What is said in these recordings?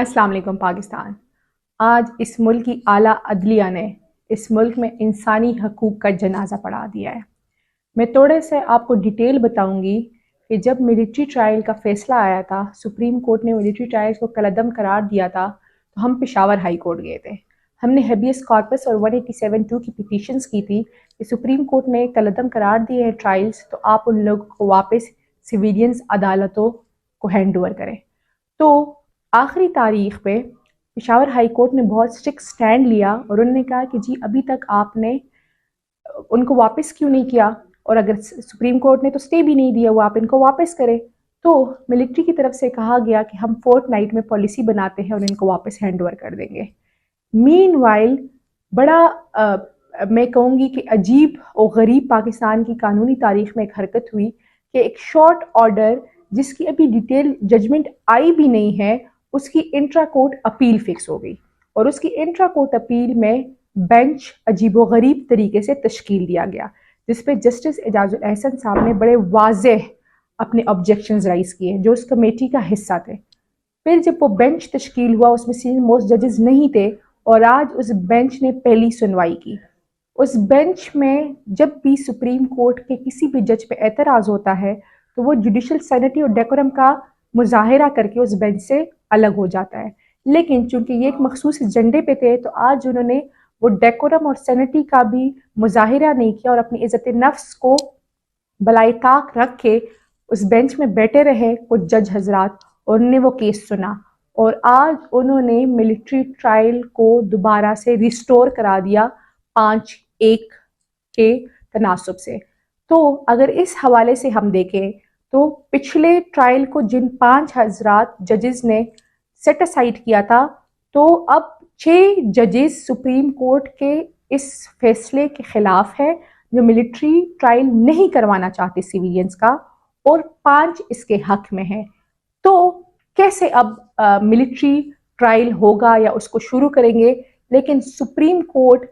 अस्सलाम वालेकुम पाकिस्तान। आज इस मुल्क की आला अदलिया ने इस मुल्क में इंसानी हकूक़ का जनाजा पढ़ा दिया है। मैं थोड़े से आपको डिटेल बताऊंगी कि जब मिलिट्री ट्रायल का फ़ैसला आया था, सुप्रीम कोर्ट ने मिलिट्री ट्रायल्स को कलअदम करार दिया था, तो हम पेशावर हाई कोर्ट गए थे। हमने हेबियस कॉर्पस और 187(2) की पिटीशंस की थी कि सुप्रीम कोर्ट ने कलअदम करार दिए हैं ट्रायल्स, तो आप उन लोगों को वापस सिविलियंस अदालतों को हैंड ओवर करें। तो आखिरी तारीख पे पेशावर हाई कोर्ट ने बहुत स्ट्रिक्ट स्टैंड लिया और उन्होंने कहा कि जी अभी तक आपने उनको वापस क्यों नहीं किया, और अगर सुप्रीम कोर्ट ने तो स्टे भी नहीं दिया, वो आप इनको वापस करें। तो मिलिट्री की तरफ से कहा गया कि हम फोर्टनाइट में पॉलिसी बनाते हैं और इनको वापस हैंड ओवर कर देंगे। मीनवाइल बड़ा मैं कहूँगी कि अजीब और गरीब पाकिस्तान की कानूनी तारीख में एक हरकत हुई कि एक शॉर्ट ऑर्डर जिसकी अभी डिटेल जजमेंट आई भी नहीं है, उसकी इंट्रा कोर्ट अपील फिक्स हो गई और उसकी इंट्रा कोर्ट अपील में बेंच अजीबो गरीब तरीके से तश्कील दिया गया, जिस पे जस्टिस एजाजुल एहसन साहब ने बड़े वाज़ेह अपने ऑब्जेक्शंस राइज किए जो उस कमेटी का हिस्सा थे। फिर जब वो बेंच तश्कील हुआ, उसमें सीनियर मोस्ट जजेस नहीं थे और आज उस बेंच ने पहली सुनवाई की। उस बेंच में जब भी सुप्रीम कोर्ट के किसी भी जज पे एतराज़ होता है तो वो जुडिशल सैनिटी और डेकोरम का मुजाहिरा करके उस बेंच से अलग हो जाता है। लेकिन चूंकि ये एक मखसूस एजेंडे पे थे, तो आज उन्होंने वो डेकोरम और सैनिटी का भी मुजाहिरा नहीं किया और अपनी इज्जत नफ्स को बलाए ताक रख के उस बेंच में बैठे रहे कुछ जज हजरात और उन्होंने वो केस सुना। और आज उन्होंने मिलिट्री ट्रायल को दोबारा से रिस्टोर करा दिया 5-1 के तनासुब से। तो अगर इस हवाले से हम देखें तो पिछले ट्रायल को जिन 5 हजरात जजेस ने सेट असाइड किया था, तो अब 6 जजेस सुप्रीम कोर्ट के इस फैसले के खिलाफ है जो मिलिट्री ट्रायल नहीं करवाना चाहते सिविलियंस का, और 5 इसके हक में है। तो कैसे अब मिलिट्री ट्रायल होगा या उसको शुरू करेंगे? लेकिन सुप्रीम कोर्ट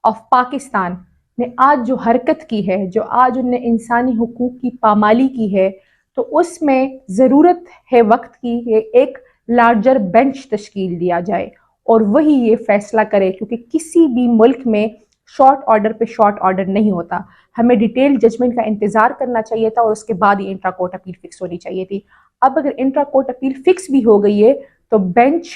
ऑफ पाकिस्तान ने आज जो हरकत की है, जो आज उनने इंसानी हुकूक की पामाली की है, तो उसमें ज़रूरत है वक्त की कि एक लार्जर बेंच तश्कील दिया जाए और वही ये फैसला करे, क्योंकि किसी भी मुल्क में शॉर्ट ऑर्डर पे शॉर्ट ऑर्डर नहीं होता। हमें डिटेल जजमेंट का इंतज़ार करना चाहिए था और उसके बाद ही इंट्रा कोर्ट अपील फिक्स होनी चाहिए थी। अब अगर इंट्रा कोर्ट अपील फिक्स भी हो गई है तो बेंच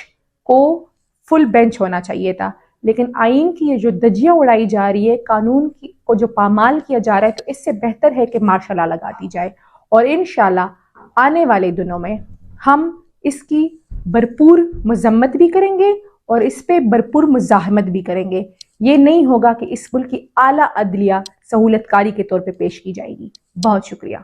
को फुल बेंच होना चाहिए था। लेकिन आइन की ये जो धज्जियां उड़ाई जा रही है, कानून की को जो पामाल किया जा रहा है, तो इससे बेहतर है कि मार्शल लॉ लगा दी जाए और इंशाल्लाह आने वाले दिनों में हम इसकी भरपूर मजम्मत भी करेंगे और इस पे भरपूर मुजाहमत भी करेंगे। ये नहीं होगा कि इस मुल्क की आला अदलिया सहूलतकारी के तौर पे पेश की जाएगी। बहुत शुक्रिया।